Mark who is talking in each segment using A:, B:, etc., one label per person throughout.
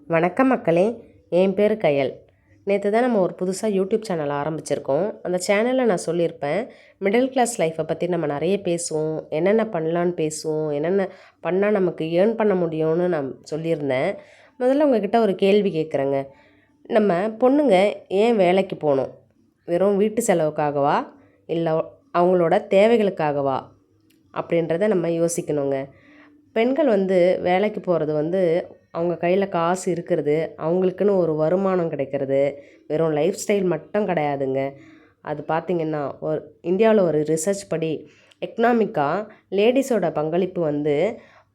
A: வணக்கம் மக்களே, என் பேர் கயல். நேற்று தான் நம்ம ஒரு புதுசாக யூடியூப் சேனல் ஆரம்பிச்சிருக்கோம். அந்த சேனலில் நான் சொல்லியிருப்பேன், மிடில் கிளாஸ் லைஃப்பை பற்றி நம்ம நிறைய பேசுவோம், என்னென்ன பண்ணலான்னு பேசுவோம், என்னென்ன பண்ணால் நமக்கு ஏர்ன் பண்ண முடியும்னு நான் சொல்லியிருந்தேன். முதல்ல உங்ககிட்ட ஒரு கேள்வி கேட்குறேங்க. நம்ம பொண்ணுங்க ஏன் வேலைக்கு போகணும்? வெறும் வீட்டு செலவுக்காகவா, இல்லை அவங்களோட தேவைகளுக்காகவா அப்படின்றத நம்ம யோசிக்கணுங்க. பெண்கள் வேலைக்கு போகிறது அவங்க கையில் காசு இருக்கிறது, அவங்களுக்குன்னு ஒரு வருமானம் கிடைக்கிறது, வெறும் லைஃப் ஸ்டைல் மட்டும் கிடையாதுங்க. அது பார்த்திங்கன்னா இந்தியாவில் ஒரு ரிசர்ச் படி எக்கனாமிக்காக லேடிஸோட பங்களிப்பு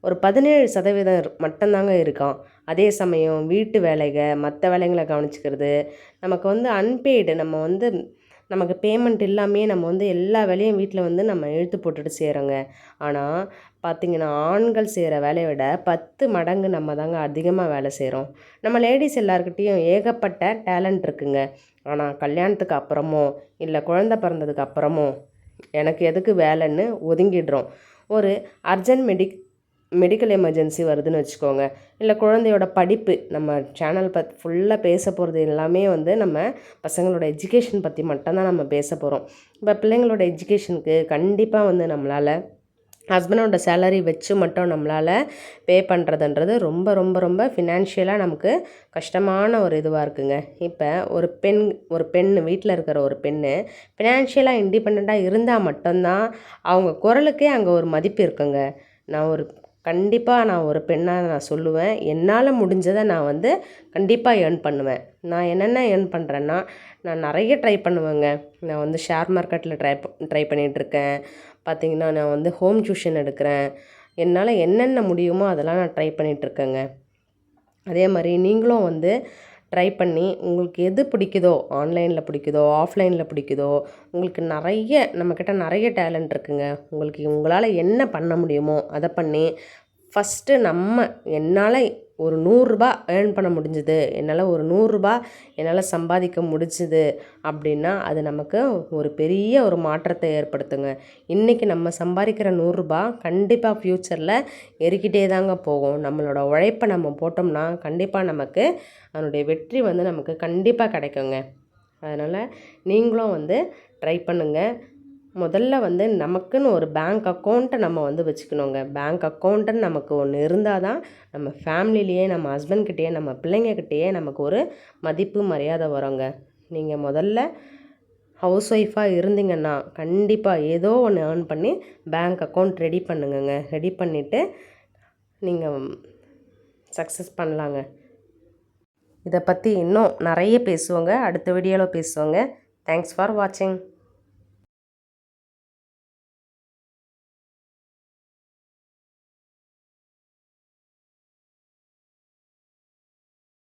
A: ஒரு 17% மட்டும்தாங்க இருக்கான். அதே சமயம் வீட்டு வேலைகள், மற்ற வேலைகளை கவனிச்சிக்கிறது, நமக்கு அன்பெய்டு, நமக்கு பேமெண்ட் இல்லாமையே நம்ம எல்லா வேலையும் வீட்டில் நம்ம இழுத்து போட்டுட்டு செய்கிறோங்க. ஆனால் பார்த்திங்கன்னா ஆண்கள் செய்கிற வேலையை விட 10 மடங்கு நம்ம தாங்க அதிகமாக வேலை செய்கிறோம். நம்ம லேடிஸ் எல்லாருக்கிட்டேயும் ஏகப்பட்ட டேலண்ட் இருக்குங்க. ஆனால் கல்யாணத்துக்கு அப்புறமோ இல்லை குழந்தை பிறந்ததுக்கு அப்புறமோ எனக்கு எதுக்கு வேலைன்னு ஒதுங்கிடுறோம். ஒரு அர்ஜென்ட் மெடிக்கல் எமர்ஜென்சி வருதுன்னு வச்சுக்கோங்க, இல்லை குழந்தையோட படிப்பு, நம்ம சேனல் ஃபுல்லாக பேச போகிறது எல்லாமே நம்ம பசங்களோட எஜுகேஷன் பற்றி மட்டும்தான் நம்ம பேச போகிறோம். இப்போ பிள்ளைங்களோட எஜுகேஷனுக்கு கண்டிப்பாக நம்மளால் ஹஸ்பண்டோட சேலரி வச்சு மட்டும் நம்மளால் பே பண்ணுறதுன்றது ரொம்ப ரொம்ப ரொம்ப ஃபினான்ஷியலாக நமக்கு கஷ்டமான ஒரு இதுவாக இருக்குங்க. இப்போ ஒரு பெண் வீட்டில் இருக்கிற ஒரு பெண்ணு ஃபினான்ஷியலாக இண்டிபெண்ட்டாக இருந்தால் மட்டும்தான் அவங்க குரலுக்கே அங்கே ஒரு மதிப்பு இருக்குங்க. நான் ஒரு பெண்ணாக நான் சொல்லுவேன், என்னால் முடிஞ்சதை நான் கண்டிப்பாக ஏர்ன் பண்ணுவேன். நான் என்னென்ன ஏர்ன் பண்ணுறேன்னா, நான் நிறைய ட்ரை பண்ணுவேங்க. நான் ஷேர் மார்க்கெட்டில் ட்ரை பண்ணிகிட்ருக்கேன். பார்த்திங்கன்னா நான் ஹோம் டியூஷன் எடுக்கிறேன். என்னால் என்னென்ன முடியுமோ அதெல்லாம் நான் ட்ரை பண்ணிகிட்ருக்கேங்க. அதே மாதிரி நீங்களும் ட்ரை பண்ணி உங்களுக்கு எது பிடிக்குதோ, ஆன்லைனில் பிடிக்குதோ ஆஃப்லைனில் பிடிக்குதோ, உங்களுக்கு நம்மக்கிட்ட நிறைய டேலண்ட் இருக்குங்க. உங்களால் என்ன பண்ண முடியுமோ அதை பண்ணி ஃபஸ்ட்டு என்னால் ஒரு 100 ரூபா ஏர்ன் பண்ண முடிஞ்சுது, என்னால் ஒரு 100 ரூபா என்னால் சம்பாதிக்க முடிஞ்சுது அப்படின்னா அது நமக்கு ஒரு பெரிய ஒரு மாற்றத்தை ஏற்படுத்துங்க. இன்றைக்கி நம்ம சம்பாதிக்கிற 100 ரூபா கண்டிப்பாக ஃப்யூச்சரில் ஏறிக்கிட்டே தாங்க போகும். நம்மளோட உழைப்பை நம்ம போட்டோம்னா கண்டிப்பாக நமக்கு அதனுடைய வெற்றி நமக்கு கண்டிப்பாக கிடைக்குங்க. அதனால் நீங்களும் ட்ரை பண்ணுங்கள். முதல்ல நமக்குன்னு ஒரு பேங்க் அக்கௌண்ட்டை நம்ம வச்சுக்கணுங்க. பேங்க் அக்கௌண்ட்டுன்னு நமக்கு ஒன்று இருந்தால் தான் நம்ம ஃபேமிலிலேயே, நம்ம ஹஸ்பண்ட்கிட்டேயே, நம்ம பிள்ளைங்கக்கிட்டேயே நமக்கு ஒரு மதிப்பு மரியாதை வருங்க. நீங்கள் முதல்ல ஹவுஸ் ஒய்ஃபாக இருந்தீங்கன்னா கண்டிப்பாக ஏதோ ஒன்று ஏர்ன் பண்ணி பேங்க் அக்கௌண்ட் ரெடி பண்ணுங்கங்க. ரெடி பண்ணிவிட்டு நீங்கள் சக்ஸஸ் பண்ணலாங்க. இதை பற்றி இன்னும் நிறைய பேசுவோங்க, அடுத்த வீடியோவில் பேசுவோங்க. தேங்க்ஸ் ஃபார் வாட்சிங்.